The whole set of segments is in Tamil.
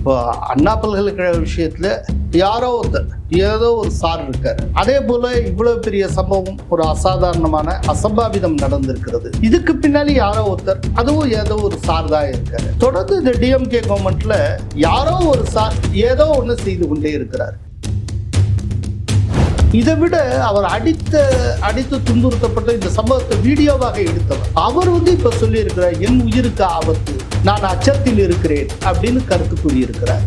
இப்போ அண்ணா பல்கலைக்கழக விஷயத்துல யாரோ ஒருத்தர் ஏதோ ஒரு சார் இருக்காரு. அதே போல இவ்வளவு பெரிய சம்பவம், ஒரு அசாதாரணமான அசம்பாவிதம் நடந்திருக்கிறது. இதுக்கு பின்னாடி யாரோ ஒருத்தர், அதுவும் ஏதோ ஒரு சார் தான் இருக்காரு. தொடர்ந்து இந்த டிஎம்கே கவர்மெண்ட்ல யாரோ ஒரு சார் ஏதோ ஒண்ணு செய்து கொண்டே இருக்கிறார். இதை விட அவர் அடித்து துன்புறுத்தப்பட்ட இந்த சம்பவத்தை வீடியோவாக எடுத்தவர் அவர் இப்ப சொல்லி இருக்கிறார், என் உயிருக்கு ஆபத்து, நான் அச்சத்தில் இருக்கிறேன் அப்படின்னு கருத்து கூறியிருக்கிறார்.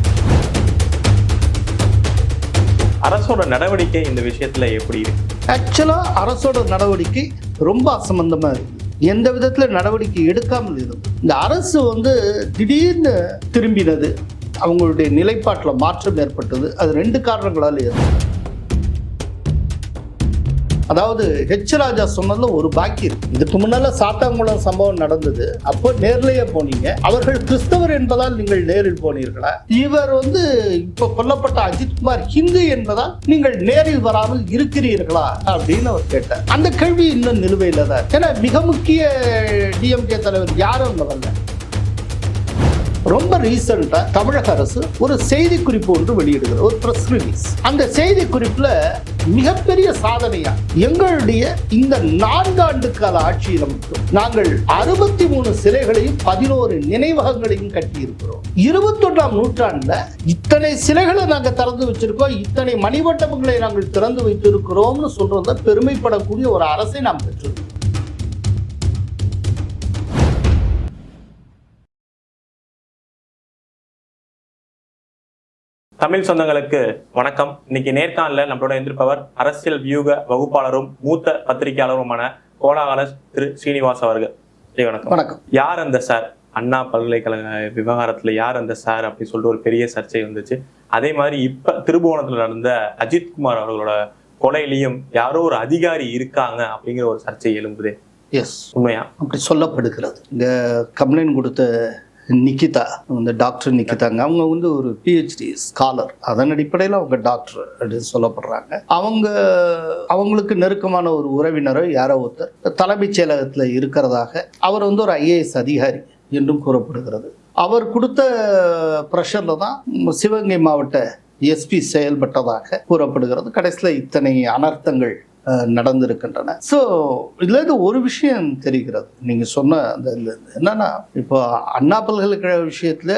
அரசோட நடவடிக்கை இந்த விஷயத்துல எப்படி இருக்கு? ஆக்சுவலா அரசோட நடவடிக்கை ரொம்ப அசம்பந்தமா இருக்கு. எந்த விதத்துல நடவடிக்கை எடுக்காமல் இருக்கும். இந்த அரசு திடீர்னு திரும்பினது, அவங்களுடைய நிலைப்பாட்டில் மாற்றம் ஏற்பட்டது. அது ரெண்டு காரணங்களால ஏற்பட்டது. அதாவது ஹெச் ராஜா சொன்னதுல ஒரு பாக்கி இருக்கு. இதுக்கு முன்னால சாத்தாங்குளம் சம்பவம் நடந்தது, அப்போ நேர்லயே போனீங்க. அவர்கள் கிறிஸ்தவர் என்பதால் நீங்கள் நேரில் போனீர்களா? இவர் இப்ப கொல்லப்பட்ட அஜித்குமார் ஹிந்து என்பதால் நீங்கள் நேரில் வராமல் இருக்கிறீர்களா அப்படின்னு அவர் கேட்டார். அந்த கேள்வி இன்னும் நிலுவையில் தான். ஏன்னா மிக முக்கிய டிஎம்கே தலைவர் யாரும் அங்க வரல. ரொம்ப ரீசெண்டா தமிழக அரசு ஒரு செய்தி குறிப்பு ஒன்று வெளியிடுகிறது, ஒரு பிரஸ் ரிலீஸ். அந்த செய்தி குறிப்புல மிகப்பெரிய சாதனையா எங்களுடைய இந்த 4 ஆண்டு கால ஆட்சியில் மட்டும் நாங்கள் 63 சிலைகளையும் 11 நினைவகங்களையும் கட்டி இருக்கிறோம். 21ஆம் நூற்றாண்டுல இத்தனை சிலைகளை நாங்க திறந்து வச்சிருக்கோம், இத்தனை மணிமண்டபங்களை நாங்கள் திறந்து வைத்திருக்கிறோம்னு சொல்றத பெருமைப்படக்கூடிய ஒரு அரசை நாம் பெற்றிருக்கோம். தமிழ் சொந்தங்களுக்கு வணக்கம். இன்னைக்கு நேர்காணல நம்மளோட எதிர்ப்பவர் அரசியல் வியூக வகுப்பாளரும் மூத்த பத்திரிகையாளருமான கோலாகல திரு ஸ்ரீனிவாஸ் அவர்கள். வணக்கம். வணக்கம். யார் அந்த சார்? அண்ணா பல்கலைக்கழக விவகாரத்துல யார் அந்த சார் அப்படின்னு சொல்லிட்டு ஒரு பெரிய சர்ச்சை வந்துச்சு. அதே மாதிரி இப்ப திருபுவனத்துல நடந்த அஜித்குமார் அவர்களோட கொலையிலையும் யாரோ ஒரு அதிகாரி இருக்காங்க அப்படிங்கிற ஒரு சர்ச்சை எழும்புது. எஸ், உண்மையா? அப்படி சொல்லப்படுகிறது. இந்த கம்ப்ளைண்ட் கொடுத்த நிக்கிதா, டாக்டர் நிக்கிதாங்க, அவங்க ஒரு பிஹெச்டி ஸ்காலர். அதன் அடிப்படையில் அவங்க டாக்டர் அப்படின்னு சொல்லப்படுறாங்க. அவங்களுக்கு நெருக்கமான ஒரு உறவினரோ யாரோ ஒருத்தர் தலைமைச் செயலகத்தில் இருக்கிறதாக, அவர் ஒரு ஐஏஎஸ் அதிகாரி என்றும் கூறப்படுகிறது. அவர் கொடுத்த ப்ரெஷரில் தான் சிவகங்கை மாவட்ட எஸ்பி செயல்பட்டதாக கூறப்படுகிறது. கடைசியில் இத்தனை அனர்த்தங்கள் நடந்திருக்கின்றன. ஸோ இதுல ஒரு விஷயம் தெரிகிறது. நீங்க சொன்ன அந்த என்னன்னா, இப்போ அண்ணா பல்கலைக்கழக விஷயத்துல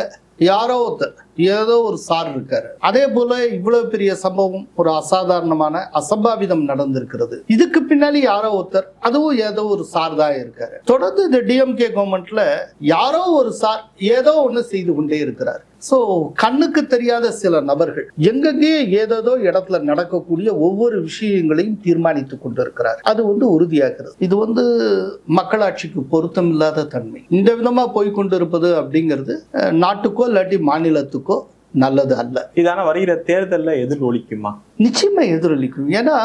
யாரோ ஒருத்தர் ஏதோ ஒரு சார் இருக்காரு. அதே போல இவ்வளவு பெரிய சம்பவம், ஒரு அசாதாரணமான அசம்பாவிதம் நடந்திருக்கிறது. இதுக்கு பின்னாடி யாரோ ஒருத்தர், அதுவும் ஏதோ ஒரு சார் தான் இருக்காரு. தொடர்ந்து இந்த டிஎம்கே கவர்மெண்ட்ல யாரோ ஒரு சார் ஏதோ ஒண்ணு செய்து கொண்டே இருக்கிறார். ஸோ கண்ணுக்கு தெரியாத சில நபர்கள் எங்கெங்கேயோ ஏதோ இடத்துல நடக்கக்கூடிய ஒவ்வொரு விஷயங்களையும் தீர்மானித்து கொண்டிருக்கிறார். அது உறுதியாகிறது. இது மக்களாட்சிக்கு பொருத்தம் இல்லாத தன்மை. இந்த விதமா போய்கொண்டிருப்பது அப்படிங்கிறது நாட்டுக்கோ இல்லாட்டி மாநிலத்துக்கோ நல்லது அல்ல. இதான வருகிற தேர்தல்ல எதிரொலிக்குமா? நிச்சயமா எதிரொலிக்கும். ஏன்னா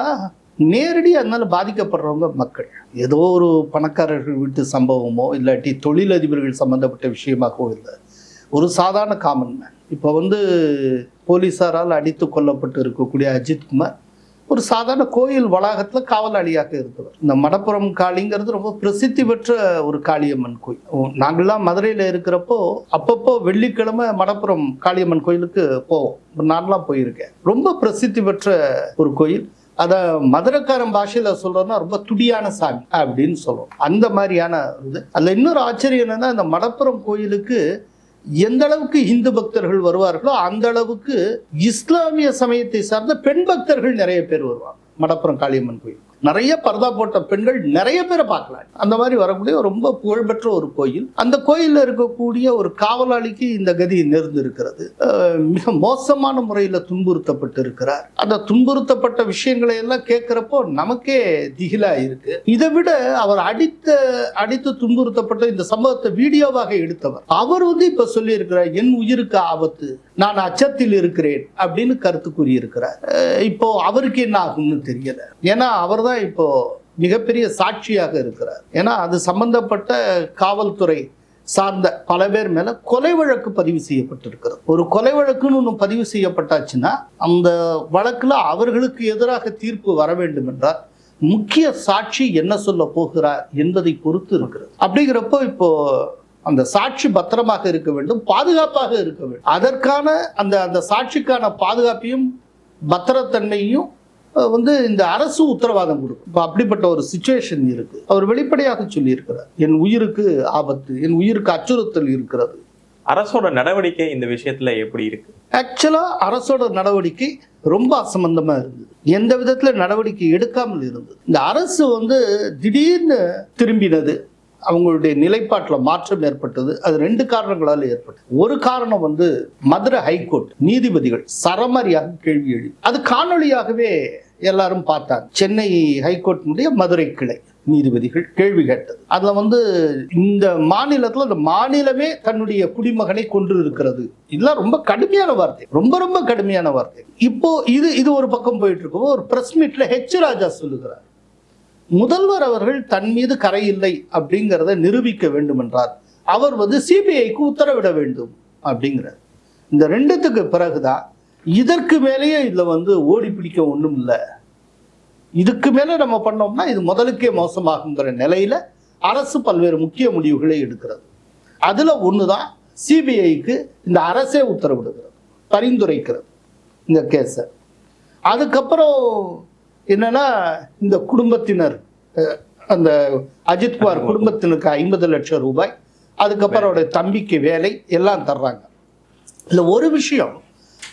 நேரடியாக அதனால பாதிக்கப்படுறவங்க மக்கள். ஏதோ ஒரு பணக்காரர்கள் வீட்டு சம்பவமோ இல்லாட்டி தொழிலதிபர்கள் சம்பந்தப்பட்ட விஷயமாகவோ இல்லை, ஒரு சாதாரண காமன் மேன். இப்போ போலீஸாரால் அடித்து கொல்லப்பட்டு இருக்கக்கூடிய அஜித்குமார் ஒரு சாதாரண கோயில் வளாகத்தில் காவலாளியாக இருந்தவர். இந்த மடப்புறம் காளிங்கிறது ரொம்ப பிரசித்தி பெற்ற ஒரு காளியம்மன் கோயில். நாங்கள்லாம் மதுரையில் இருக்கிறப்போ அப்பப்போ வெள்ளிக்கிழமை மடப்புறம் காளியம்மன் கோயிலுக்கு போவோம். நான்லாம் போயிருக்கேன். ரொம்ப பிரசித்தி பெற்ற ஒரு கோயில். அதை மதுரைக்காரன் பாஷையில் சொல்றோம்னா ரொம்ப துடியான சாமி அப்படின்னு சொல்றோம். அந்த மாதிரியான இது. அதில் இன்னொரு ஆச்சரியம் என்னன்னா, இந்த மடப்புறம் கோயிலுக்கு எந்த அளவுக்கு இந்து பக்தர்கள் வருவார்களோ அந்த அளவுக்கு இஸ்லாமிய சமயத்தை சார்ந்த பெண் பக்தர்கள் நிறைய பேர் வருவாங்க. மடப்புறம் காளியம்மன் கோயில் நிறைய பர்தா போட்ட பெண்கள் நிறைய பேரை பார்க்கலாம். அந்த மாதிரி வரக்கூடிய ரொம்ப புகழ்பெற்ற ஒரு கோயில். அந்த கோயிலில் இருக்கக்கூடிய ஒரு காவலாளிக்கு இந்த கதி நேர்ந்திருக்கிறது. மிக மோசமான முறையில் துன்புறுத்தப்பட்டு இருக்கிறார். அந்த துன்புறுத்தப்பட்ட விஷயங்களை எல்லாம் கேட்கிறப்போ நமக்கே திகிலா இருக்கு. இதை விட அவர் அடித்து துன்புறுத்தப்பட்ட இந்த சம்பவத்தை வீடியோவாக எடுத்தவர் அவர் இப்ப சொல்லி இருக்கிறார், என் உயிருக்கு ஆபத்து, நான் அச்சத்தில் இருக்கிறேன் அப்படின்னு கருத்து கூறியிருக்கிறார். இப்போ அவருக்கு என்ன ஆகும்னு தெரியல. ஏன்னா அவர் தான் இப்போ மிகப்பெரிய சாட்சியாக இருக்கிறார். ஏன்னா அது சம்பந்தப்பட்ட காவல்துறை சார்ந்த பல பேர் மேல கொலை வழக்கு பதிவு செய்யப்பட்டிருக்கிறது. ஒரு கொலை வழக்குன்னு ஒன்று பதிவு செய்யப்பட்டாச்சுன்னா அந்த வழக்குல அவர்களுக்கு எதிராக தீர்ப்பு வர வேண்டும் என்றால் முக்கிய சாட்சி என்ன சொல்ல போகிறார் என்பதை பொறுத்து இருக்கிறது. அப்படிங்கிறப்போ இப்போ அந்த சாட்சி பத்திரமாக இருக்க வேண்டும், பாதுகாப்பாக இருக்க வேண்டும். அதற்கான அந்த சாட்சிக்கான பாதுகாப்பையும் பத்திரத்தன்மையும் இந்த அரசு உத்தரவாதம் கொடுக்கும். இப்போ அப்படிப்பட்ட ஒரு சிச்சுவேஷன் இருக்கு. அவர் வெளிப்படையாக சொல்லி இருக்கிறார், என் உயிருக்கு ஆபத்து, என் உயிருக்கு அச்சுறுத்தல் இருக்கிறது. அரசோட நடவடிக்கை இந்த விஷயத்துல எப்படி இருக்கு? ஆக்சுவலா அரசோட நடவடிக்கை ரொம்ப அசம்பந்தமா இருந்தது. எந்த விதத்துல நடவடிக்கை எடுக்காமல் இருந்தது. இந்த அரசு திடீர்னு திரும்பினது, அவங்களுடைய நிலைப்பாட்டில் மாற்றம் ஏற்பட்டது. அது 2 காரணங்களால் ஏற்பட்டது. ஒரு காரணம் மதுரை ஹைகோர்ட் நீதிபதிகள் சரமாரியாக கேள்வி எழுதி, அது காணொலியாகவே எல்லாரும் பார்த்தாங்க. சென்னை ஹைகோர்ட்டினுடைய மதுரை கிளை நீதிபதிகள் கேள்வி கேட்டது. அதுல இந்த மாநிலத்துல அந்த மாநிலமே தன்னுடைய குடிமகனை கொன்று இருக்கிறது. இதெல்லாம் ரொம்ப கடுமையான வார்த்தை, ரொம்ப ரொம்ப கடுமையான வார்த்தை. இப்போ இது ஒரு பக்கம் போயிட்டு இருக்கும். ஒரு பிரஸ் மீட்ல ஹெச் ராஜா சொல்லுகிறார், முதல்வர் அவர்கள் தன் மீது கரை இல்லை அப்படிங்கிறத நிரூபிக்க வேண்டும் என்றால் அவர் சிபிஐக்கு உத்தரவிட வேண்டும் அப்படிங்கிறார். இந்த 2த்துக்கு பிறகுதான் இதற்கு மேலேயே இதுல ஓடி பிடிக்க ஒண்ணும் இல்லை, இதுக்கு மேல நம்ம பண்ணோம்னா இது முதலுக்கே மோசமாகுங்கிற நிலையில அரசு பல்வேறு முக்கிய முடிவுகளை எடுக்கிறது. அதுல ஒண்ணுதான் சிபிஐக்கு இந்த அரசே உத்தரவிடுகிறது, பரிந்துரைக்கிறது இந்த கேஸ. அதுக்கப்புறம் என்னன்னா, இந்த குடும்பத்தினர், அந்த அஜித்குமார் குடும்பத்தினருக்கு 50 லட்சம் ரூபாய், அதுக்கப்புறம் அவருடைய தம்பிக்கு வேலை எல்லாம் தர்றாங்க. இல்ல ஒரு விஷயம்,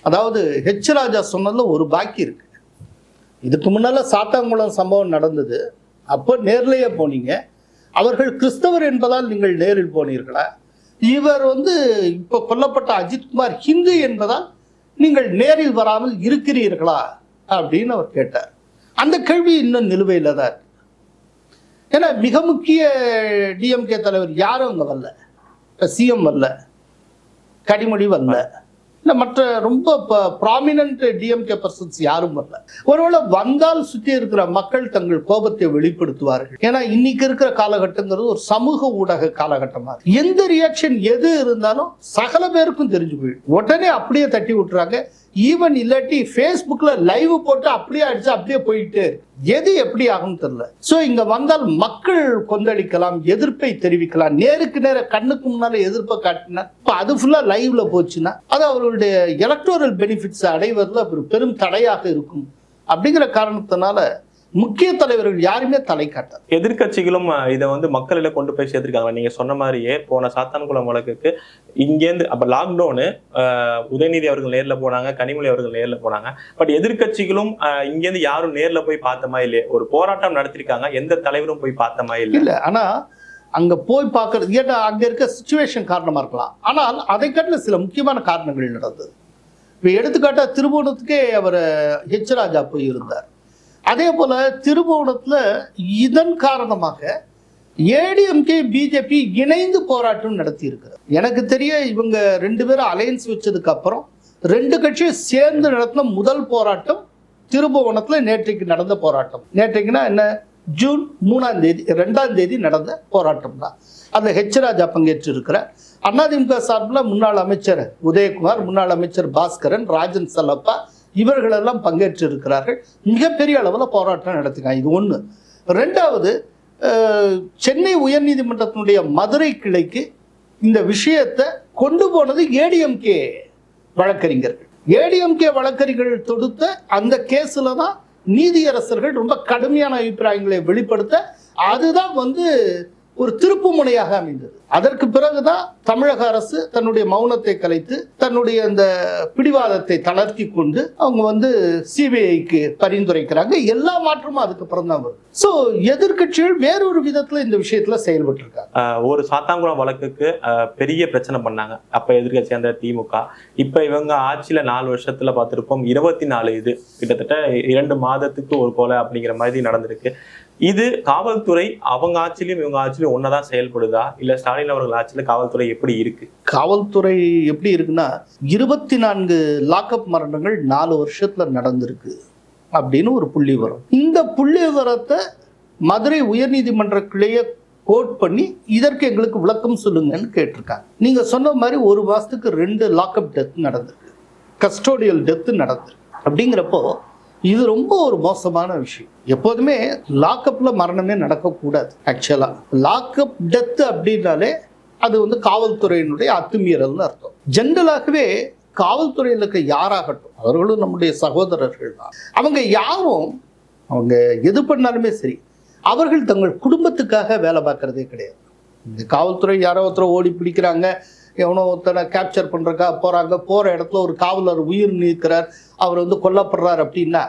அதாவது ஹெச் ராஜா சொன்னதுல ஒரு பாக்கி இருக்கு. இதுக்கு முன்னால சாத்தாங்குளம் சம்பவம் நடந்தது, அப்போ நேர்லயே போனீங்க. அவர்கள் கிறிஸ்தவர் என்பதால் நீங்கள் நேரில் போனீர்களா? இவர் இப்ப கொல்லப்பட்ட அஜித்குமார் ஹிந்து என்பதால் நீங்கள் நேரில் வராமல் இருக்கிறீர்களா அப்படின்னு அவர் கேட்டார். அந்த கேள்வி இன்னும் நிலுவையில் தான் இருக்கு. ஏன்னா மிக முக்கிய டிஎம்கே தலைவர் யாரும் அங்க வரல, சிஎம் வரல, கனிமொழி வரல, இல்லை மற்ற ரொம்ப ப்ராமினன்ட் டிஎம்கே பர்சன்ஸ் யாரும் வரல. ஒருவேளை வந்தால் சுற்றி இருக்கிற மக்கள் தங்கள் கோபத்தை வெளிப்படுத்துவார்கள். ஏன்னா இன்னைக்கு இருக்கிற காலகட்டங்கிறது ஒரு சமூக ஊடக காலகட்டமா இருக்கு. எந்த ரியாக்ஷன் எது இருந்தாலும் சகல பேருக்கும் தெரிஞ்சு போயிடும். உடனே அப்படியே தட்டி விட்டுறாங்க. ஈவன் இல்லாட்டி ஃபேஸ்புக்ல லைவ் போட்டு அப்படியே அடிச்சு அப்படியே போயிட்டு எது எப்படி ஆகும் தெரியல. சோ இங்க வந்தால் மக்கள் கொந்தளிக்கலாம், எதிர்ப்பை தெரிவிக்கலாம். நேருக்கு நேர கண்ணுக்கு முன்னால எதிர்ப்பை காட்டினா அது ஃபுல்லா லைவ்ல போச்சுன்னா அது அவர்களுடைய எலக்டோரல் பெனிஃபிட்ஸ் அடைவதில் ஒரு பெரும் தடையாக இருக்கும். அப்படிங்கிற காரணத்தினால முக்கிய தலைவர்கள் யாருமே தலை காட்டார். எதிர்கட்சிகளும் இதை மக்களிடம் கொண்டு போய் சேர்த்திருக்காங்க. நீங்க சொன்ன மாதிரியே போன சாத்தான்குளம் வழக்குக்கு இங்கேருந்து அப்ப லாக்டவுனு உதயநிதி அவர்கள் நேர்ல போனாங்க, கனிமொழி அவர்கள் நேர்ல போனாங்க. பட் எதிர்கட்சிகளும் இங்கேருந்து யாரும் நேர்ல போய் பார்த்தமா இல்லையே, ஒரு போராட்டம் நடத்திருக்காங்க, எந்த தலைவரும் போய் பார்த்தமா இல்லை. ஆனா அங்க போய் பார்க்கறது, ஏன்னா அங்க இருக்க சிச்சுவேஷன் காரணமா இருக்கலாம். ஆனால் அதை காட்டில சில முக்கியமான காரணங்கள் நடந்தது. இப்ப எடுத்துக்காட்டா திருவோணத்துக்கே அவர் ஹெச் ராஜா போய் இருந்தார். அதே போல திருவோணத்துல இதன் காரணமாக ஏடிஎம்கே பிஜேபி இணைந்து போராட்டம் நடத்தி இருக்கிறார். எனக்கு தெரிய இவங்க 2 பேரும் அலையன்ஸ் வச்சதுக்கு அப்புறம் 2 கட்சியும் சேர்ந்து நடத்தின முதல் போராட்டம் திருபுவனத்துல நேற்றைக்கு நடந்த போராட்டம். நேற்றைக்குன்னா என்ன, ஜூன் 3ஆம் தேதி 2ஆம் தேதி நடந்த போராட்டம் தான். அதில் ஹெச் ராஜா பங்கேற்று இருக்கிறார். அதிமுக சார்பில் முன்னாள் அமைச்சர் உதயகுமார், முன்னாள் அமைச்சர் பாஸ்கரன், ராஜன் சல்லப்பா இவர்களெல்லாம் பங்கேற்று இருக்கிறார்கள். மிகப்பெரிய அளவில் போராட்டம் நடத்தினாங்க. இது ஒன்று. 2வது, சென்னை உயர்நீதிமன்றத்தினுடைய மதுரை கிளைக்கு இந்த விஷயத்தை கொண்டு போனது ஏடிஎம்கே வழக்கறிஞர்கள். ஏடிஎம்கே வழக்கறிஞர்கள் தொடுத்த அந்த கேஸ்ல தான் நீதியரசர்கள் ரொம்ப கடுமையான அபிப்பிராயங்களை வெளிப்படுத்த அதுதான் ஒரு திருப்பு முனையாக அமைந்தது. அதற்கு பிறகுதான் தமிழக அரசு தன்னுடைய மௌனத்தை கலைத்து தன்னுடைய அந்த பிடிவாதத்தை தளர்த்தி கொண்டு அவங்க சிபிஐக்கு பரிந்துரைக்கிறாங்க. எல்லா மாற்றமும் அதுக்கப்புறம் தான் வரும். சோ எதிர்கட்சிகள் வேறொரு விதத்துல இந்த விஷயத்துல செயல்பட்டு இருக்காங்க. ஒரு சாத்தான்குளம் வழக்குக்கு பெரிய பிரச்சனை பண்ணாங்க அப்ப எதிர்கட்சி அந்த திமுக. இப்ப இவங்க ஆட்சியில 4 வருஷத்துல பார்த்திருப்போம் 24 இது கிட்டத்தட்ட 2 மாதத்துக்கு ஒரு கொலை அப்படிங்கிற மாதிரி நடந்திருக்கு. இது காவல்துறை அவங்க ஆட்சியிலும் இவங்க ஆட்சியிலும் ஒன்னதான் செயல்படுதா, இல்ல ஸ்டாலின் அவர்கள் ஆட்சியில காவல்துறை எப்படி இருக்கு? காவல்துறை எப்படி இருக்குன்னா 24 லாக்அப் மரணங்கள் 4 வருஷத்துல நடந்திருக்கு அப்படின்னு ஒரு புள்ளி வரும். இந்த புள்ளி விவரத்தை மதுரை உயர்நீதிமன்ற கிளையை கோட் பண்ணி இதற்கு எங்களுக்கு விளக்கம் சொல்லுங்கன்னு கேட்டிருக்காங்க. நீங்க சொன்ன மாதிரி 1 மாசத்துக்கு 2 லாக்அப் டெத் நடந்திருக்கு, கஸ்டோடியல் டெத் நடந்திருக்கு. அப்படிங்கிறப்போ இது ரொம்ப ஒரு மோசமான விஷயம். எப்போதுமே லாக்அப்ல மரணமே நடக்கக்கூடாது. ஆக்சுவலா லாக்அப் டெத் அப்படின்னாலே அது வந்து காவல்துறையினுடைய அத்துமீறல்னு அர்த்தம். ஜென்ரலாகவே காவல்துறையில் இருக்க யாராகட்டும், அவர்களும் நம்முடைய சகோதரர்கள் தான். அவங்க யாரும் அவங்க எது பண்ணாலுமே சரி, அவர்கள் தங்கள் குடும்பத்துக்காக வேலை பார்க்கறதே கிடையாது. இந்த காவல்துறை யாரோ ஒருத்தர் ஓடி பிடிக்கிறாங்க, எவனோ ஒருத்தனை கேப்சர் பண்றக்கா போறாங்க, போற இடத்துல ஒரு காவலர் உயிர் நீக்கிறார், அவர் வந்து கொல்லப்படுறார் அப்படின்னா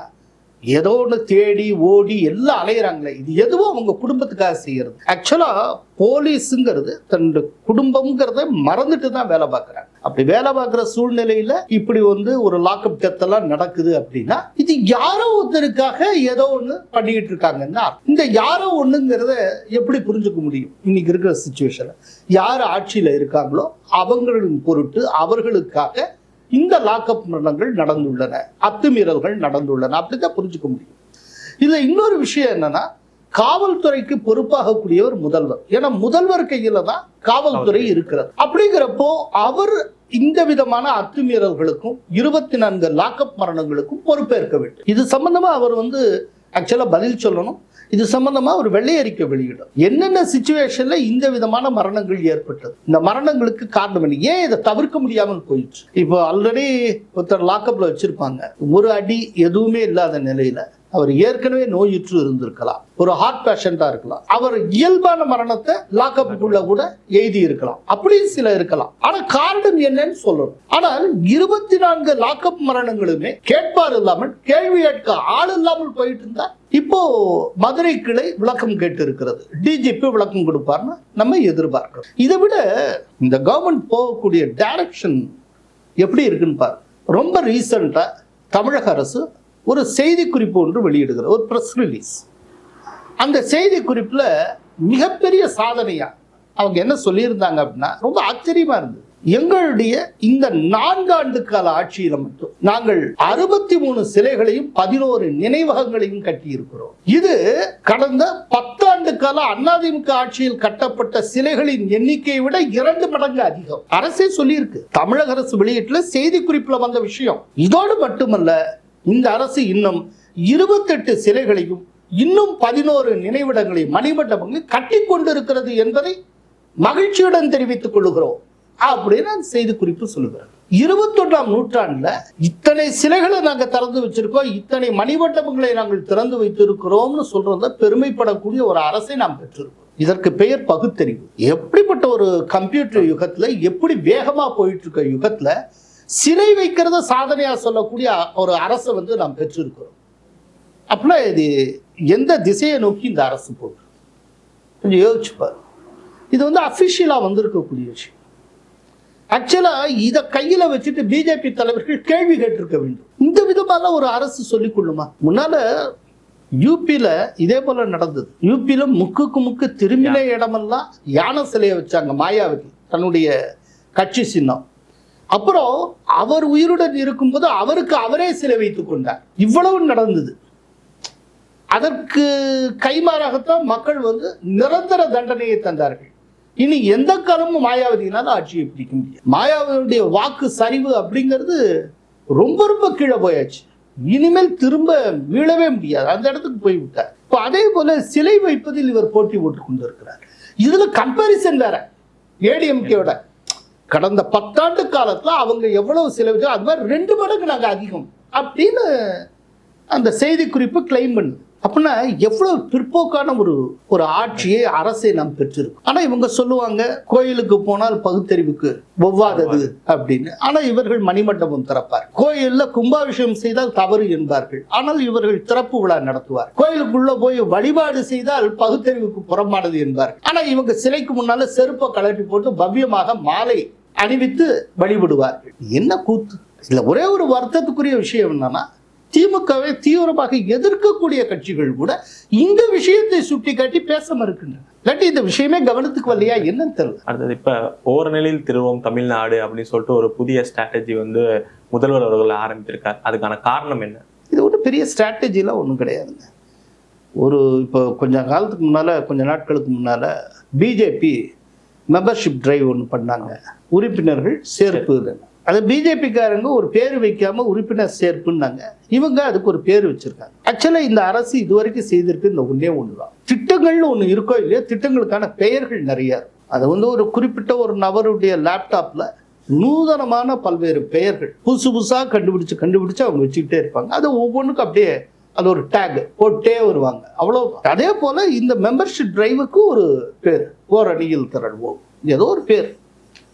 ஏதோ ஒன்று தேடி ஓடி எல்லாம் அலையிறாங்களே, இது எதுவும் அவங்க குடும்பத்துக்காக செய்யறது. ஆக்சுவலா போலீஸுங்கிறது தன்னுடைய குடும்பம்ங்கிறத மறந்துட்டு தான் வேலை பார்க்குறாங்க. அப்படி வேலை பார்க்குற சூழ்நிலையில இப்படி வந்து ஒரு லாக்அப் டெத் எல்லாம் நடக்குது அப்படின்னா இது யாரோ ஒருத்தருக்காக ஏதோ ஒன்று பண்ணிக்கிட்டு இருக்காங்கன்னா, இந்த யாரோ ஒண்ணுங்கிறத எப்படி புரிஞ்சுக்க முடியும்? இன்னைக்கு இருக்கிற சுச்சுவேஷன்ல யார் ஆட்சியில இருக்காங்களோ அவங்களின் பொருட்டு அவர்களுக்காக இந்த லாக்அப் மரணங்கள் நடந்துள்ளன, அத்துமீறல்கள் நடந்துள்ளன, அப்படிதான் புரிஞ்சுக்க முடியும். இதுல இன்னொரு விஷயம் என்னன்னா, காவல்துறைக்கு பொறுப்பாகக்கூடியவர் முதல்வர். ஏன்னா முதல்வர் கையில தான் காவல்துறை இருக்கிறது. அப்படிங்கிறப்போ அவர் இந்த விதமான அத்துமீறல்களுக்கும் 24 லாக்அப் மரணங்களுக்கும் பொறுப்பேற்க வேண்டும். இது சம்பந்தமா அவர் வந்து ஆக்சுவலா பதில் சொல்லணும். இது சம்பந்தமா ஒரு வெள்ளை அறிக்கை வெளியிடும். என்னென்ன சிச்சுவேஷன்ல இந்த விதமான மரணங்கள் ஏற்பட்டது, இந்த மரணங்களுக்கு காரணம் என்ன, ஏன் இதை தவிர்க்க முடியாமல் போயிடுச்சு. இப்போ ஆல்ரெடி ஒருத்தர் லாக்அப்ல வச்சிருப்பாங்க, ஒரு அடி எதுவுமே இல்லாத நிலையில அவர் ஏற்கனவே நோயுற்று இருந்திருக்கலாம், ஒரு ஹார்ட் பேஷண்டா இருக்கலாம், அவர் இயல்பான மரணத்தை லாக்அப்புக்குள்ள கூட எழுதி இருக்கலாம், அப்படி சில இருக்கலாம். ஆனா காரணம் என்னன்னு சொல்லணும். ஆனால் 24 லாக்அப் மரணங்களுமே கேட்பார் இல்லாமல், கேள்வி கேட்க ஆள் இல்லாமல் போயிட்டு இருந்தா, இப்போ மதுரை கிளை விளக்கம் கேட்டு இருக்கிறது, டிஜிபி விளக்கம் கொடுப்பார்னு நம்ம எதிர்பார்க்கிறோம். இதை விட இந்த கவர்மெண்ட் போகக்கூடிய டைரக்ஷன் எப்படி இருக்குன்னு பாரு. ரொம்ப ரீசெண்டா தமிழக அரசு ஒரு செய்தி குறிப்பு ஒன்று வெளியிடுகிற ஒரு பிரஸ் ரிலீஸ். அந்த செய்தி குறிப்புல மிகப்பெரிய சாதனையா அவங்க என்ன சொல்லியிருந்தாங்க அப்படின்னா, ரொம்ப ஆச்சரியமா இருந்தது. எங்களுடைய இந்த 4 ஆண்டு கால ஆட்சியில மட்டும் நாங்கள் 63 சிலைகளையும் 11 நினைவகங்களையும் கட்டி இருக்கிறோம். இது கடந்த 10 ஆண்டு கால அதிமுக ஆட்சியில் கட்டப்பட்ட சிலைகளின் எண்ணிக்கையை விட 2 மடங்கு அதிகம். அரசே சொல்லியிருக்கு, தமிழக அரசு வெளியிட்டுல செய்தி குறிப்புல வந்த விஷயம். இதோடு மட்டுமல்ல, இந்த அரசு இன்னும் 28 சிலைகளையும் இன்னும் 11 நினைவிடங்களையும் மணிமண்டபங்கள் கட்டி கொண்டிருக்கிறது என்பதை மகிழ்ச்சியுடன் தெரிவித்துக் கொள்கிறோம் அப்படின்னு அந்த செய்தி குறிப்பு சொல்லுகிறார். 21ஆம் நூற்றாண்டுல இத்தனை சிலைகளை நாங்க திறந்து வச்சிருக்கோம், இத்தனை மணிமண்டபங்களை நாங்கள் திறந்து வைத்திருக்கிறோம்னு சொல்றத பெருமைப்படக்கூடிய ஒரு அரசை நாம் பெற்றிருக்கோம். இதற்கு பெயர் பகுத்தறிவு. எப்படிப்பட்ட ஒரு கம்ப்யூட்டர் யுகத்துல, எப்படி வேகமா போயிட்டு இருக்க யுகத்துல சிலை வைக்கிறத சாதனையா சொல்லக்கூடிய ஒரு அரசை வந்து நாம் பெற்றிருக்கிறோம். அப்படின்னா இது எந்த திசையை நோக்கி இந்த அரசு போகுது கொஞ்சம் யோசிச்சுப்பாரு. இது வந்து அபிஷியலா வந்திருக்கக்கூடிய விஷயம். ஆக்சுவலா இதை கையில வச்சுட்டு பிஜேபி தலைவர்கள் கேள்வி கேட்டிருக்க வேண்டும். இந்த விதமான ஒரு அரசு சொல்லிக் கொள்ளுமா? முன்னால யூபியில இதே போல நடந்தது. யூபியில முக்குக்கு முக்கு திரும்பின இடமெல்லாம் யானை சிலையை வச்சாங்க, மாயாவதி தன்னுடைய கட்சி சின்னம். அப்புறம் அவர் உயிருடன் இருக்கும்போது அவருக்கு அவரே சிலை வைத்துக் கொண்டார். இவ்வளவு நடந்தது. அதற்கு கைமாறாகத்தான் மக்கள் வந்து நிரந்தர தண்டனையை தந்தார்கள். இனி எந்த காலமும் மாயாவதியினால ஆட்சியை பிடிக்க முடியாது. மாயாவதியுடைய வாக்கு சரிவு அப்படிங்கிறது ரொம்ப ரொம்ப கீழே போயாச்சு. இனிமேல் திரும்ப மீளவே முடியாது, அந்த இடத்துக்கு போய்விட்டார். இப்போ அதே போல சிலை வைப்பதில் இவர் போட்டி போட்டுக் கொண்டிருக்கிறார். இதுல கம்பேரிசன் வேற. ஏடிஎம்கேவோட கடந்த 10 ஆண்டு காலத்துல அவங்க எவ்வளவு சிலை வச்சோ அது மாதிரி 2 மடங்கு நாங்க அதிகம் அப்படின்னு அந்த செய்தி குறிப்பு கிளைம் பண்ணுது. அப்படின்னா எவ்வளவு பிற்போக்கான ஒரு ஆட்சியை அரசை நாம் பெற்றிருக்கோம். ஆனா இவங்க சொல்லுவாங்க கோயிலுக்கு போனால் பகுத்தறிவுக்கு ஒவ்வாதது அப்படின்னு. ஆனா இவர்கள் மணிமண்டபம் திறப்பார். கோயில்ல கும்பாபிஷேகம் செய்தால் தவறு என்பார்கள். ஆனால் இவர்கள் திறப்பு விழா நடத்துவார். கோயிலுக்குள்ள போய் வழிபாடு செய்தால் பகுத்தறிவுக்கு புறம்பானது என்பார்கள். ஆனா இவங்க சிலைக்கு முன்னால செருப்பை கலட்டி போட்டு பவ்யமாக மாலை அணிவித்து வழிபடுவார்கள். என்ன கூத்து! இதுல ஒரே ஒரு வருத்தத்துக்குரிய விஷயம் என்னன்னா, திமுகவை தீவிரமாக எதிர்க்கக்கூடிய கட்சிகள் கூட இந்த விஷயத்தை சுட்டி காட்டி பேச மறுக்கின்றன. இல்லாட்டி இந்த விஷயமே கவனத்துக்கு வரலையா என்னன்னு தெரியல. அடுத்தது இப்ப ஓரநிலையில் திருவோம் தமிழ்நாடு அப்படின்னு சொல்லிட்டு ஒரு புதிய ஸ்ட்ராட்டஜி வந்து முதல்வர் அவர்கள் ஆரம்பித்திருக்கார். அதுக்கான காரணம் என்ன? இது ஒரு பெரிய ஸ்ட்ராட்டஜிலாம் ஒன்றும் கிடையாதுங்க. இப்போ கொஞ்ச நாட்களுக்கு முன்னால பிஜேபி மெம்பர்ஷிப் டிரைவ் ஒன்று பண்ணாங்க, உறுப்பினர்கள் சேர்ப்பு. அது பிஜேபிக்காரங்க ஒரு பேர் வைக்காம உறுப்பினர் சேர்ப்புன்னாங்க. இவங்க அதுக்கு ஒரு பேர் வச்சிருக்காங்க. ஆக்சுவலா இந்த அரசு இதுவரைக்கும் செய்திருக்கு இந்த ஒன்னே ஒண்ணுதான். திட்டங்கள்னு ஒண்ணு இருக்கோ இல்லையோ, திட்டங்களுக்கான பெயர்கள் நிறைய இருக்கும். அது வந்து ஒரு குறிப்பிட்ட ஒரு நபருடைய லேப்டாப்பில் நூதனமான பல்வேறு பெயர்கள் புதுசாக கண்டுபிடிச்சு அவங்க வச்சுக்கிட்டே இருப்பாங்க. அது ஒவ்வொன்றுக்கும் அப்படியே அது ஒரு டேக் போட்டே வருவாங்க. அவ்வளோ. அதே போல் இந்த மெம்பர்ஷிப் டிரைவுக்கு ஒரு பேர், ஓரணியில் திரள்வோம், ஏதோ ஒரு பேர்,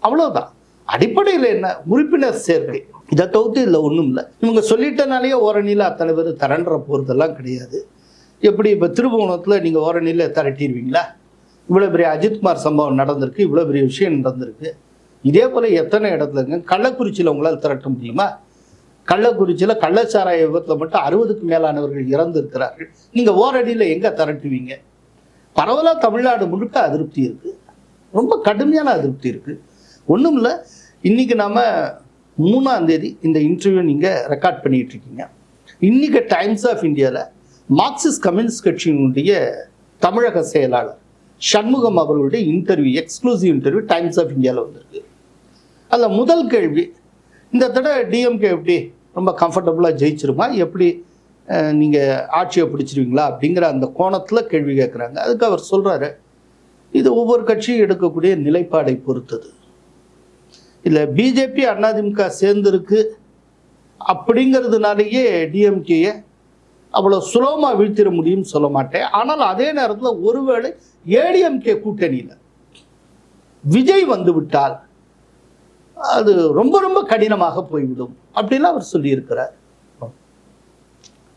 அவ்வளோதான். அடிப்படையில் என்ன, உறுப்பினர் சேர்க்கை. இதை தவிர்த்து இல்லை ஒன்றும் இல்லை. இவங்க சொல்லிட்டனாலேயே ஓரணியில் அத்தனை பேர் திரண்டுற போகிறதெல்லாம் கிடையாது. எப்படி இப்போ திருபுவனத்தில் நீங்கள் ஓரணியில் திரட்டிடுவீங்களா? இவ்வளோ பெரிய அஜித்குமார் சம்பவம் நடந்திருக்கு, இவ்வளோ பெரிய விஷயம் நடந்திருக்கு. இதே போல் எத்தனை இடத்துலங்க. கள்ளக்குறிச்சியில் உங்களால் திரட்ட முடியுமா? கள்ளக்குறிச்சியில் கள்ளச்சாராய விபத்தில் மட்டும் 60க்கு மேலானவர்கள் இறந்து இருக்கிறார்கள். நீங்கள் ஓரடியில் எங்கே திரட்டுவீங்க? பரவலாக தமிழ்நாடு முழுக்க அதிருப்தி இருக்குது, ரொம்ப கடுமையான அதிருப்தி இருக்குது. ஒன்றும் இல்லை, இன்றைக்கி நாம் 3ஆம் தேதி இந்த இன்டர்வியூ நீங்கள் ரெக்கார்ட் பண்ணிகிட்டு இருக்கீங்க. இன்றைக்கி டைம்ஸ் ஆஃப் இந்தியாவில் மார்க்சிஸ்ட் கம்யூனிஸ்ட் கட்சியினுடைய தமிழக செயலாளர் சண்முகம் அவர்களுடைய interview, exclusive interview Times of இந்தியாவில் வந்திருக்கு. அதில் முதல் கேள்வி, இந்த தடவை டிஎம்கே எப்படி ரொம்ப கம்ஃபர்டபுளாக ஜெயிச்சிருமா, எப்படி நீங்கள் ஆட்சியை பிடிச்சிருவீங்களா அப்படிங்கிற அந்த கோணத்தில் கேள்வி கேட்குறாங்க. அதுக்கு அவர் சொல்கிறாரு, இது ஒவ்வொரு கட்சியும் எடுக்கக்கூடிய நிலைப்பாடை பொறுத்தது. இல்லை பிஜேபி அதிமுக சேர்ந்துருக்கு அப்படிங்கிறதுனாலேயே டிஎம்கேயை அவ்வளோ சுலபமாக வீழ்த்திட முடியும்னு சொல்ல மாட்டேன். ஆனால் அதே நேரத்தில் ஒருவேளை ஏடிஎம்கே கூட்டணியில் விஜய் வந்து விட்டால் அது ரொம்ப ரொம்ப கடினமாக போய்விடும் அப்படிலாம் அவர் சொல்லியிருக்கிறார்.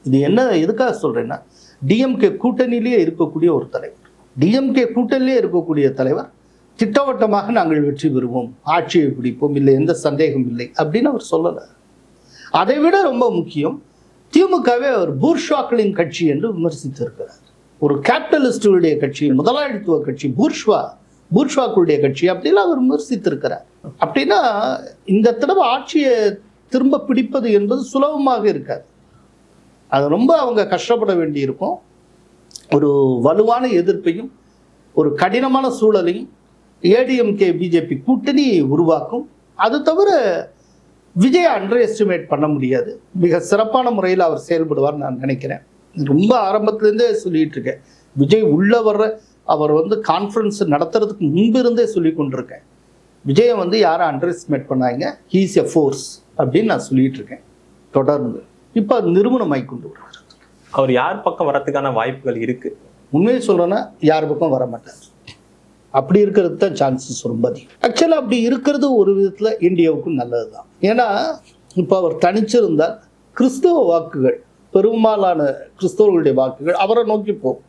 இது என்ன எதுக்காக சொல்றேன்னா, டிஎம்கே கூட்டணியிலேயே இருக்கக்கூடிய ஒரு தலைவர், டிஎம்கே கூட்டணியிலே இருக்கக்கூடிய தலைவர் திட்டவட்டமாக நாங்கள் வெற்றி பெறுவோம், ஆட்சியை பிடிப்போம், இல்லை எந்த சந்தேகம் இல்லை அப்படின்னு அவர் சொல்லலை. அதை விட ரொம்ப முக்கியம், திமுகவே அவர் பூர்ஷ்வாக்களின் கட்சி என்று விமர்சித்திருக்கிறார். ஒரு கேபிட்டலிஸ்டுடைய கட்சி, முதலாளித்துவ கட்சி, பூர்ஷ்வாக்களுடைய கட்சி அப்படிலாம் அவர் விமர்சித்திருக்கிறார். அப்படின்னா இந்த தடவை ஆட்சியை திரும்ப பிடிப்பது என்பது சுலபமாக இருக்காது. அது ரொம்ப அவங்க கஷ்டப்பட வேண்டியிருக்கும். ஒரு வலுவான எதிர்ப்பையும் ஒரு கடினமான சூழலையும் ஏடிஎம்கே பிஜேபி கூட்டணி உருவாக்கும். அது தவிர விஜய் அண்டர் எஸ்டிமேட் பண்ண முடியாது. மிக சிறப்பான முறையில் அவர் செயல்படுவார் நான் நினைக்கிறேன். ரொம்ப ஆரம்பத்துலேருந்தே சொல்லிட்டு இருக்கேன், விஜய் உள்ள வர்ற அவர் வந்து கான்ஃபரன்ஸ் நடத்துறதுக்கு முன்பிருந்தே சொல்லி கொண்டிருக்கேன், விஜயை வந்து யாரும் அண்டர் எஸ்டிமேட் பண்ணாங்க, ஹீ இஸ் எ ஃபோர்ஸ் அப்படின்னு நான் சொல்லிட்டு இருக்கேன் தொடர்ந்து. இப்போ அது நிறுவனமாகி கொண்டு வருவார். அவர் யார் பக்கம் வரதுக்கான வாய்ப்புகள் இருக்கு? உண்மையை சொல்றேன்னா யார் பக்கம் வர மாட்டார். அப்படி இருக்கிறது தான் சான்சஸ் ரொம்ப அதிகம். ஆக்சுவலாக அப்படி இருக்கிறது ஒரு விதத்தில் இந்தியாவுக்கும் நல்லது தான். ஏன்னா இப்போ அவர் தனிச்சிருந்தால் கிறிஸ்தவ வாக்குகள், பெரும்பாலான கிறிஸ்தவர்களுடைய வாக்குகள் அவரை நோக்கி போகும்.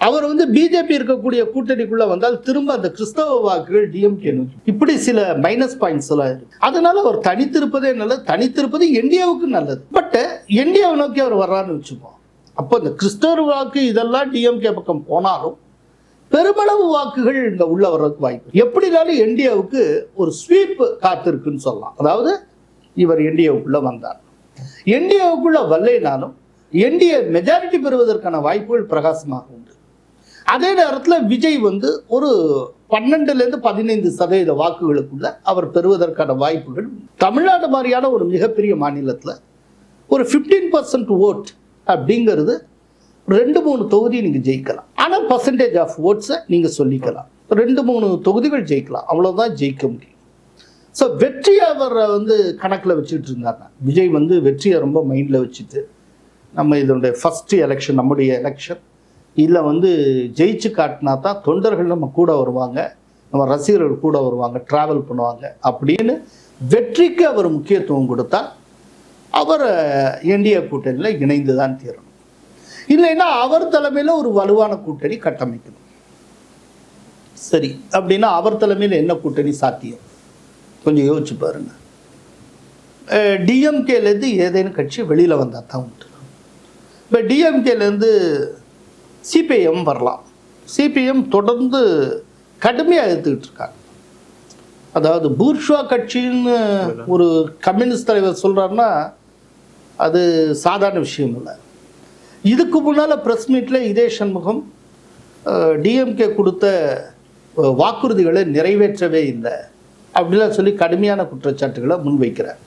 அவர் வந்து பிஜேபி இருக்கக்கூடிய கூட்டணிக்குள்ள வந்தால் திரும்ப அந்த கிறிஸ்தவ வாக்குகள் டிஎம்கே நோக்கி, இப்படி சில மைனஸ் பாயிண்ட்ஸ் எல்லாம் இருக்கு. அதனால அவர் தனித்திருப்பதே நல்லது, தனித்திருப்பது இந்தியாவுக்கு நல்லது. பட் இந்தியாவை நோக்கி அவர் வர்றாருன்னு வச்சுப்போம், அப்போ இந்த கிறிஸ்தவ வாக்கு இதெல்லாம் டிஎம்கே பக்கம் போனாலும் பெருமளவு வாக்குகள் இங்க உள்ள வர்றதுக்கு வாய்ப்பு. எப்படினாலும் இந்தியாவுக்கு ஒரு ஸ்வீப் காத்திருக்குன்னு சொல்லலாம். அதாவது இவர் என்டிஏவுக்குள்ள வந்தார், என்டிஏவுக்குள்ள வரலைனாலும் என்டிஏ மெஜாரிட்டி பெறுவதற்கான வாய்ப்புகள் பிரகாசமாக உண்டு. அதே நேரத்தில் விஜய் வந்து ஒரு 12-15% வாக்குகளுக்குள்ள அவர் பெறுவதற்கான வாய்ப்புகள். தமிழ்நாடு மாதிரியான ஒரு மிகப்பெரிய மாநிலத்தில் ஒரு 15% ஓட் அப்படிங்கிறது 2-3 தொகுதி நீங்கள் ஜெயிக்கலாம். ஆனால் பர்சன்டேஜ் ஆஃப் ஓட்ஸை நீங்கள் சொல்லிக்கலாம், 2-3 தொகுதிகள் ஜெயிக்கலாம், அவ்வளோதான் ஜெயிக்க முடியும். ஸோ வெற்றி அவரை வந்து கணக்கில் வச்சுக்கிட்டு இருந்தாங்க. விஜய் வந்து வெற்றியை ரொம்ப மைண்டில் வச்சுட்டு, நம்ம இதனுடைய ஃபஸ்ட்டு எலெக்ஷன், நம்முடைய எலெக்ஷன், இதில் வந்து ஜெயிச்சு காட்டினா தான் தொண்டர்கள் நம்ம கூட வருவாங்க, நம்ம ரசிகர்கள் கூட வருவாங்க, ட்ராவல் பண்ணுவாங்க அப்படின்னு வெற்றிக்கு அவர் முக்கியத்துவம் கொடுத்தா அவர் என்டிஏ கூட்டணியில் இணைந்து தான் தீரணும். இல்லைன்னா அவர் தலைமையில் ஒரு வலுவான கூட்டணி கட்டமைக்கணும். சரி, அப்படின்னா அவர் தலைமையில் என்ன கூட்டணி சாத்தியம் கொஞ்சம் யோசிச்சு பாருங்க. டிஎம்கேலேருந்து ஏதேனும் கட்சி வெளியில் வந்தால் தான் உண்டு. இப்போ டிஎம்கேலேருந்து சிபிஐஎம் வரலாம். சிபிஎம் தொடர்ந்து கடுமையாக எதிர்த்துக்கிட்டு இருக்காங்க. அதாவது பூர்ஷ்வா கட்சின்னு ஒரு கம்யூனிஸ்ட் தலைவர் சொல்கிறாருன்னா அது சாதாரண விஷயம் இல்லை. இதுக்கு முன்னால் ப்ரெஸ் மீட்டில் இதே சண்முகம் டிஎம்கே கொடுத்த வாக்குறுதிகளை நிறைவேற்றவே இல்லை அப்படிலாம் சொல்லி கடுமையான குற்றச்சாட்டுகளை முன்வைக்கிறார்.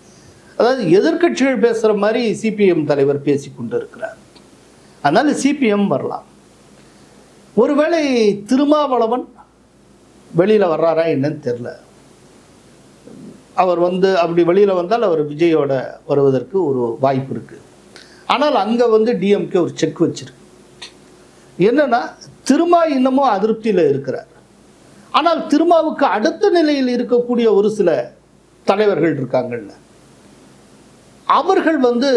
அதாவது எதிர்க்கட்சிகள் பேசுகிற மாதிரி சிபிஎம் தலைவர் பேசி கொண்டு இருக்கிறார். அதனால் சிபிஎம் வரலாம். ஒருவேளை திருமாவளவன் வெளியில் வர்றாரா என்னன்னு தெரில. அவர் வந்து அப்படி வெளியில் வந்தால் அவர் விஜயோட வருவதற்கு ஒரு வாய்ப்பு இருக்குது. ஆனால் அங்கே வந்து டிஎம்கே ஒரு செக் வச்சிருக்கு. என்னன்னா திருமா இன்னமும் அதிருப்தியில் இருக்கிறார். ஆனால் திருமாவுக்கு அடுத்த நிலையில் இருக்கக்கூடிய ஒரு சில தலைவர்கள் இருக்காங்கல்ல, அவர்கள் வந்து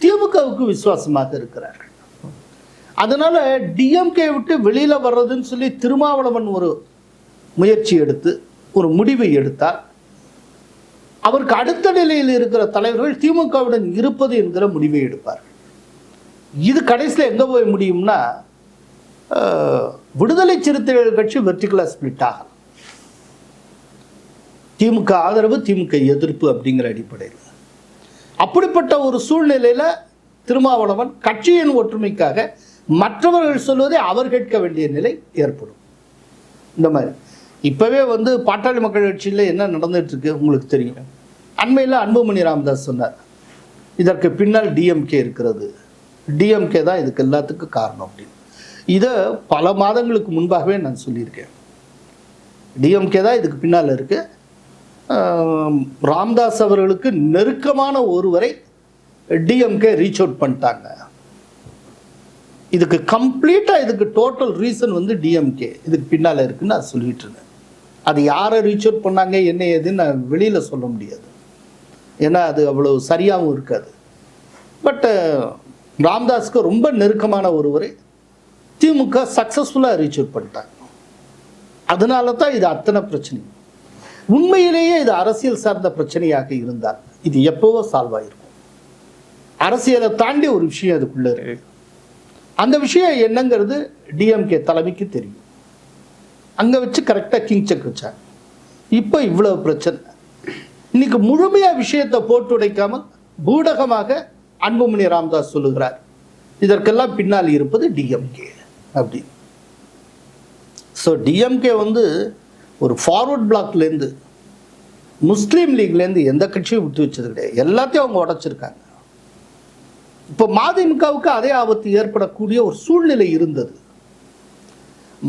திமுகவுக்கு விசுவாசமாக இருக்கிறார்கள். அதனால டிஎம்கே விட்டு வெளியில் வர்றதுன்னு சொல்லி திருமாவளவன் ஒரு முயற்சி எடுத்து ஒரு முடிவை எடுத்தார். அவருக்கு அடுத்த நிலையில் இருக்கிற தலைவர்கள் திமுகவுடன் இருப்பது என்கிற முடிவை எடுப்பார்கள். இது கடைசியில் எங்கே போய் முடியும்னா, விடுதலை சிறுத்தைகள் கட்சி வெர்டிகலா ஸ்பிளிட் ஆகலாம். திமுக ஆதரவு, திமுக எதிர்ப்பு அப்படிங்கிற அடிப்படையில். அப்படிப்பட்ட ஒரு சூழ்நிலையில் திருமாவளவன் கட்சியின் ஒற்றுமைக்காக மற்றவர்கள் சொல்வதை அவர் கேட்க வேண்டிய நிலை ஏற்படும். இந்த மாதிரி இப்போவே வந்து பாட்டாளி மக்கள் கட்சியில் என்ன நடந்துட்டு இருக்கு உங்களுக்கு தெரியும். அண்மையில் அன்புமணி ராமதாஸ் சொன்னார், இதற்கு பின்னால் டிஎம்கே இருக்கிறது, டிஎம்கே தான் இதுக்கு எல்லாத்துக்கும் காரணம் அப்படின்னு. இதை பல மாதங்களுக்கு முன்பாகவே நான் சொல்லியிருக்கேன். டிஎம்கே தான் இதுக்கு பின்னால் இருக்கு. ராமதாஸ் அவர்களுக்கு நெருக்கமான ஒருவரை டிஎம்கே ரீச் அவுட் பண்ணிட்டாங்க. இதுக்கு கம்ப்ளீட்டாக இதுக்கு டோட்டல் ரீசன் வந்து டிஎம்கே இதுக்கு பின்னால் இருக்குன்னு நான் சொல்லிட்டு இருந்தேன். அது யாரை ரீச் அவுட் பண்ணாங்க என்ன ஏதுன்னு நான் வெளியில் சொல்ல முடியாது, ஏன்னா அது அவ்வளோ சரியாகவும் இருக்காது. பட் ராமதாஸுக்கு ரொம்ப நெருக்கமான ஒருவரை திமுக சக்ஸஸ்ஃபுல்லாக ரீச் அவுட் பண்ணிட்டாங்க. அதனால தான் இது அத்தனை பிரச்சனை. உண்மையிலேயே இது அரசியல் சார்ந்த பிரச்சனையாக இருந்தால் இது எப்போவோ சால்வ் ஆகிருக்கும். அரசியலை தாண்டி ஒரு விஷயம் அதுக்குள்ளே இருக்கு. அந்த விஷயம் என்னங்கிறது டிஎம்கே தலைமைக்கு தெரியும். அங்கே வச்சு கரெக்டாக கிங் செக் வச்சாங்க. இப்போ இவ்வளவு பிரச்சனை. இன்னைக்கு முழுமையாக விஷயத்தை போட்டு உடைக்காமல் பூடகமாக அன்புமணி ராமதாஸ் சொல்லுகிறார், இதற்கெல்லாம் பின்னால் இருப்பது டிஎம்கே அப்படி. ஸோ டிஎம்கே வந்து ஒரு ஃபார்வர்ட் பிளாக்லேருந்து முஸ்லீம் லீக்லேருந்து எந்த கட்சியும் விட்டு வச்சது கிடையாது. எல்லாத்தையும் அவங்க உடைச்சிருக்காங்க. இப்போ மதிமுகவுக்கு அதே ஆபத்து ஏற்படக்கூடிய ஒரு சூழ்நிலை இருந்தது.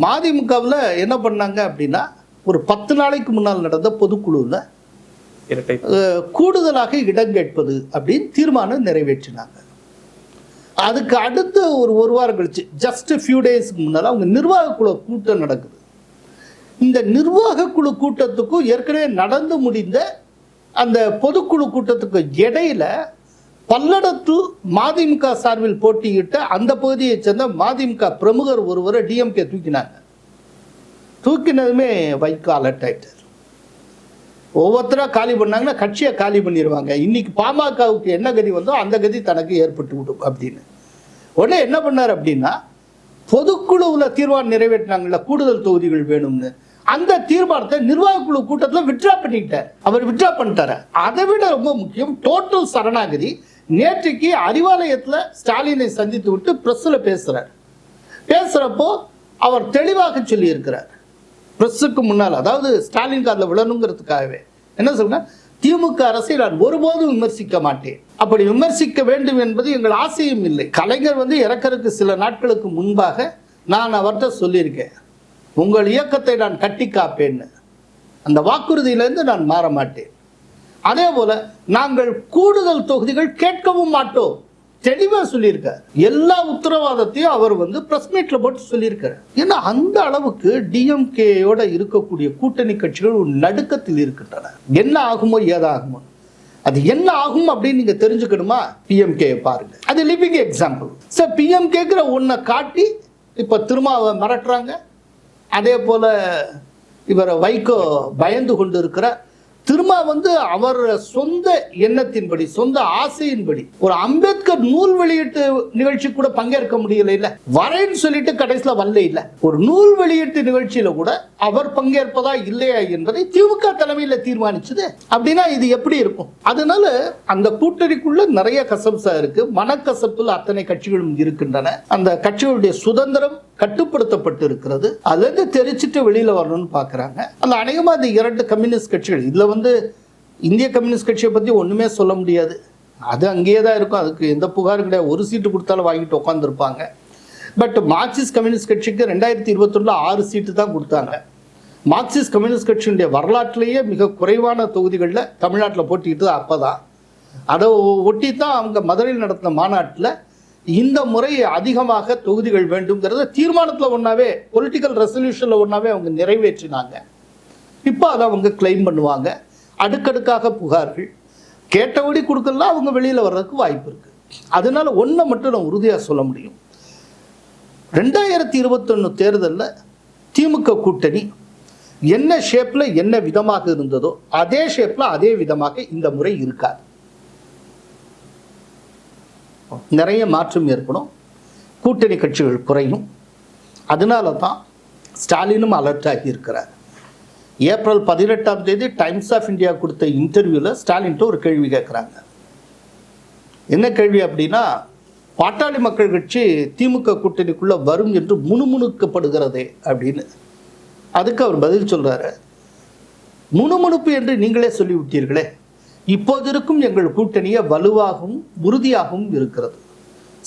மதிமுகவில் என்ன பண்ணாங்க அப்படின்னா, ஒரு 10 நாளைக்கு முன்னால் நடந்த பொதுக்குழுவில் கூடுதலாக இடம் கேட்பது அப்படின்னு தீர்மானம் நிறைவேற்றினாங்க. அதுக்கு அடுத்து ஒரு வாரம் கழிச்சு, ஜஸ்ட் ஃபியூ டேஸ்க்கு முன்னால் அவங்க நிர்வாக குழு கூட்டம் நடக்குது. இந்த நிர்வாக குழு கூட்டத்துக்கும் ஏற்கனவே நடந்து முடிந்த அந்த பொதுக்குழு கூட்டத்துக்கு இடையில பல்லடத்து மதிமுக சார்பில் போட்டியிட்ட அந்த பகுதியை சேர்ந்த மதிமுக பிரமுகர் ஒருவரை டிஎம்கே தூக்கினாங்க. தூக்கினதுமே வைகோ அலர்ட் ஆயிட்டார். ஒவ்வொருத்தராக காலி பண்ணாங்கன்னா கட்சியை காலி பண்ணிடுவாங்க, இன்னைக்கு பாமகவுக்கு என்ன கதி வந்தோ அந்த கதி தனக்கு ஏற்பட்டு விடும் அப்படின்னு. உடனே என்ன பண்ணார் அப்படின்னா, பொதுக்குழுவில் தீர்மானம் நிறைவேற்றினாங்கல்ல கூடுதல் தொகுதிகள் வேணும்னு, அந்த தீர்மானத்தை நிர்வாக குழு கூட்டத்தில் விட்ரா பண்ணிட்டார். அவர் விட்ரா பண்ணிட்டார். அதை விட ரொம்ப முக்கியம், டோட்டல் சரணாகதி. நேற்றைக்கு அறிவாலயத்தில் ஸ்டாலினை சந்தித்து விட்டு பிரஸ்ஸில் பேசுகிறப்போ அவர் தெளிவாக சொல்லியிருக்கிறார். பிரஸ்ஸுக்கு முன்னால், அதாவது ஸ்டாலின் காதில் விழணுங்கிறதுக்காகவே என்ன சொல்றேன், திமுக அரசை நான் ஒருபோதும் விமர்சிக்க மாட்டேன், அப்படி விமர்சிக்க வேண்டும் என்பது எங்கள் ஆசையும் இல்லை. கலைஞர் வந்து இறக்கறதுக்கு சில நாட்களுக்கு முன்பாக நான் அவர்கிட்ட சொல்லியிருக்கேன், உங்கள் இயக்கத்தை நான் கட்டி காப்பேன்னு. அந்த வாக்குறுதியிலிருந்து நான் மாற மாட்டேன். அதே போல நாங்கள் கூடுதல் தொகுதிகள் கேட்கவும் மாட்டோம், தெளிவா சொல்லியிருக்கார். எல்லா உத்தரவாதத்தையும் அவர் வந்து பிரஸ் மீட்ல போட்டு சொல்லியிருக்காரு. ஏன்னா அந்த அளவுக்கு டிஎம்கேயோட இருக்கக்கூடிய கூட்டணி கட்சிகள் ஒரு நடுக்கத்தில் இருக்கின்றன. என்ன ஆகுமோ ஏதாகுமோ, அது என்ன ஆகும் அப்படின்னு நீங்க தெரிஞ்சுக்கணுமா, பிஎம்கே பாருங்க. அது லிவிங் எக்ஸாம்பிள். சார் பிஎம்கேங்கிற ஒன்றை காட்டி இப்ப திருமாவை மிரட்டுறாங்க. அதே போல இவரை வைகோ பயந்து கொண்டு இருக்கிறார். திருமா வந்து அவர் சொந்த எண்ணத்தின்படி, சொந்த ஆசையின்படி ஒரு அம்பேத்கர் நூல் வெளியீட்டு நிகழ்ச்சி கூட பங்கேற்க முடியல, இல்ல வரேன்னு சொல்லிட்டு கடைசியில வரல. இல்ல ஒரு நூல் வெளியீட்டு நிகழ்ச்சியில கூட அவர் பங்கேற்பதா இல்லையா என்பதை திமுக தலைமையில தீர்மானிச்சது. அப்படின்னா இது எப்படி இருக்கும்? அதனால அந்த கூட்டணிக்குள்ள நிறைய கசப்சா இருக்கு. மனக்கசப்புல அத்தனை கட்சிகளும் இருக்கின்றன. அந்த கட்சிகளுடைய சுதந்திரம் கட்டுப்படுத்தப்பட்டு இருக்கிறது. அதுல இருந்து தெரிச்சிட்டு வெளியில வரணும்னு பாக்குறாங்க. அந்த அநேகமா இந்த 2 கம்யூனிஸ்ட் கட்சிகள், இதுல வந்து இந்திய கம்யூனிஸ்ட் கட்சியை பத்தி ஒண்ணுமே சொல்ல முடியாது. அது அங்கேயே தான் இருக்கும், அதுக்கு எந்த புகாரும் கிடையாது. ஒரு சீட்டு கொடுத்தாலும் வாங்கிட்டு உட்காந்துருப்பாங்க. பட் மார்க்சிஸ்ட் கம்யூனிஸ்ட் கட்சிக்கு 2021 6 சீட்டு தான் கொடுத்தாங்க. மார்க்சிஸ்ட் கம்யூனிஸ்ட் கட்சியினுடைய வரலாற்றிலேயே மிக குறைவான தொகுதிகளில் தமிழ்நாட்டில் போட்டிக்கிட்டு அப்போ தான். அதை ஒட்டி தான் அவங்க மதுரையில் நடத்தின மாநாட்டில் இந்த முறை அதிகமாக தொகுதிகள் வேண்டும்ங்கிறத தீர்மானத்தில் ஒன்றாவே, பொலிட்டிக்கல் ரெசல்யூஷனில் ஒன்றாவே அவங்க நிறைவேற்றினாங்க. இப்போ அதை அவங்க கிளைம் பண்ணுவாங்க. அடுக்கடுக்காக புகார்கள் கேட்டபடி கொடுக்கலாம், அவங்க வெளியில் வர்றதுக்கு வாய்ப்பு இருக்குது. அதனால ஒன்றை மட்டும் நான் உறுதியாக சொல்ல முடியும், 2021 தேர்தலில் திமுக கூட்டணி என்ன ஷேப்பில் என்ன விதமாக இருந்ததோ அதே ஷேப்பில் அதே விதமாக இந்த முறை இருக்காது. நிறைய மாற்றம் ஏற்படும், கூட்டணி கட்சிகள் குறையும். அதனால தான் ஸ்டாலினும் அலர்ட் ஆகி இருக்கிறார். ஏப்ரல் 18ஆம் தேதி டைம்ஸ் ஆஃப் இந்தியா கொடுத்த இன்டர்வியூவில் ஸ்டாலின்ட்டு ஒரு கேள்வி கேட்குறாங்க. என்ன கேள்வி அப்படின்னா, பாட்டாளி மக்கள் கட்சி திமுக கூட்டணிக்குள்ளே வரும் என்று முணுமுணுக்கப்படுகிறதே அப்படின்னு. அதுக்கு அவர் பதில் சொல்கிறாரு, முணுமுணுப்பு என்று நீங்களே சொல்லிவிட்டீர்களே, இப்போது இருக்கும் எங்கள் கூட்டணியை வலுவாகவும் உறுதியாகவும் இருக்கிறது,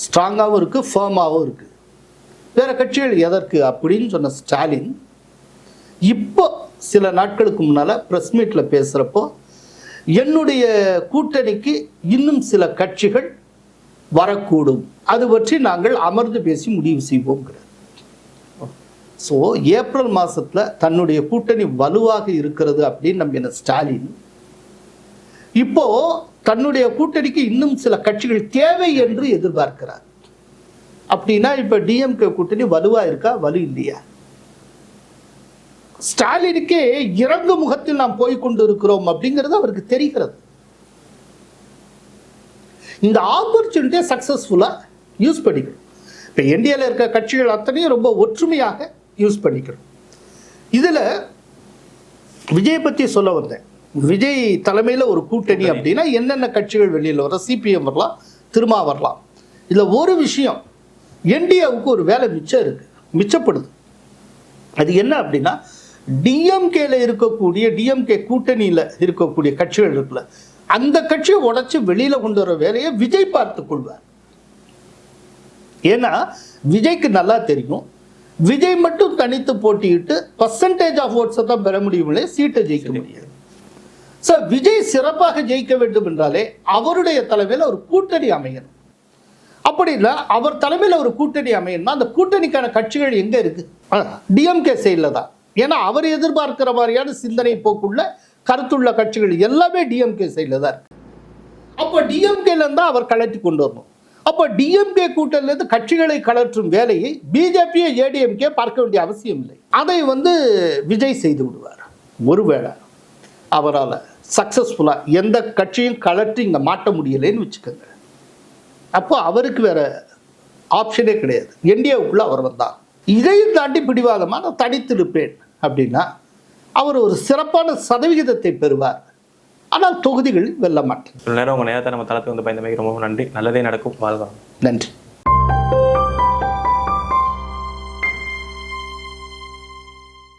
ஸ்ட்ராங்காகவும் இருக்குது, ஃபேர்மாகவும் இருக்குது, வேறு கட்சிகள் எதற்கு அப்படின்னு சொன்ன ஸ்டாலின் இப்போ சில நாட்களுக்கு முன்னால் ப்ரெஸ் மீட்டில் பேசுகிறப்போ, என்னுடைய கூட்டணிக்கு இன்னும் சில கட்சிகள் வரக்கூடும், அது பற்றி நாங்கள் அமர்ந்து பேசி முடிவு செய்வோங்கிறார். ஸோ ஏப்ரல் மாதத்தில் தன்னுடைய கூட்டணி வலுவாக இருக்கிறது அப்படின்னு நம்பின ஸ்டாலின் இப்போ தன்னுடைய கூட்டணிக்கு இன்னும் சில கட்சிகள் தேவை என்று எதிர்பார்க்கிறார். அப்படின்னா இப்போ டிஎம்கே கூட்டணி வலுவா இருக்கா, வலு இல்லையா? ஸ்டாலினுக்கே இறங்கு முகத்தில் நாம் போய்கொண்டு இருக்கிறோம் அப்படிங்கிறது அவருக்கு தெரிகிறது. இந்த ஆப்பர்ச்சுனிட்டியை சக்சஸ்ஃபுல்லாக யூஸ் பண்ணிக்கணும். இப்போ இந்தியாவில் இருக்க கட்சிகள் அத்தனையும் ரொம்ப ஒற்றுமையாக யூஸ் பண்ணிக்கணும். இதில் விஜய் பற்றி சொல்ல வந்தேன். விஜய் தலைமையில் ஒரு கூட்டணி அப்படின்னா என்னென்ன கட்சிகள் வெளியில் வர, சிபிஎம் வரலாம், திருமா வரலாம். இதில் ஒரு விஷயம், என்டிஏவுக்கு ஒரு வேலை மிச்சம் இருக்கு, மிச்சப்படுது. அது என்ன அப்படின்னா, டிஎம்கேல இருக்கக்கூடிய, டிஎம்கே கூட்டணியில் இருக்கக்கூடிய கட்சிகள் இருக்குல்ல, அந்த கட்சியை உடைச்சு வெளியில் கொண்டு வர வேலையை விஜய் பார்த்து கொள்வார். ஏன்னா விஜய்க்கு நல்லா தெரியும், விஜய் மட்டும் தனித்து போட்டியிட்டு பர்சன்டேஜ் ஆஃப் ஓட்ஸை தான் பெற முடியும், சீட்டை ஜெயிக்க முடியாது. ஸோ விஜய் சிறப்பாக ஜெயிக்க வேண்டும் என்றாலே அவருடைய தலைமையில் ஒரு கூட்டணி அமையணும். அப்படி இல்லை, அவர் தலைமையில் ஒரு கூட்டணி அமையணும்னா அந்த கூட்டணிக்கான கட்சிகள் எங்கே இருக்கு? டிஎம்கே சைடில் தான். ஏன்னா அவர் எதிர்பார்க்கிற மாதிரியான சிந்தனை போக்குள்ள கருத்துள்ள கட்சிகள் எல்லாமே டிஎம்கே சைடில் தான் இருக்கு. அப்போ டிஎம்கேலேருந்து தான் அவர் கலட்டி கொண்டு வரணும். அப்போ டிஎம்கே கூட்டணியிலிருந்து கட்சிகளை கலற்றும் வேலையை பிஜேபியை ஏடிஎம்கே பார்க்க வேண்டிய அவசியம் இல்லை. அதை விஜய் செய்து விடுவார். ஒருவேளை அவரால் சக்சஸ்ஃபுல்லாக எந்த கட்சியும் கலற்றி இங்கே மாட்ட முடியலைன்னு வச்சுக்கோங்க, அப்போ அவருக்கு வேற ஆப்ஷனே கிடையாது. என்டிஏவுக்குள்ள அவர் வந்தார். இதையும் தாண்டி பிடிவாதமாக நான் தனித்திருப்பேன் அப்படின்னா அவர் ஒரு சிறப்பான சதவிகிதத்தை பெறுவார், ஆனால் தொகுதிகளில் வெல்ல மாட்டேன். நேரம் உங்கள் நேரத்தை நம்ம தளத்துக்கு பயந்தமைக்கு ரொம்ப நன்றி. நல்லதே நடக்கும். வாழ்வாங்க. நன்றி.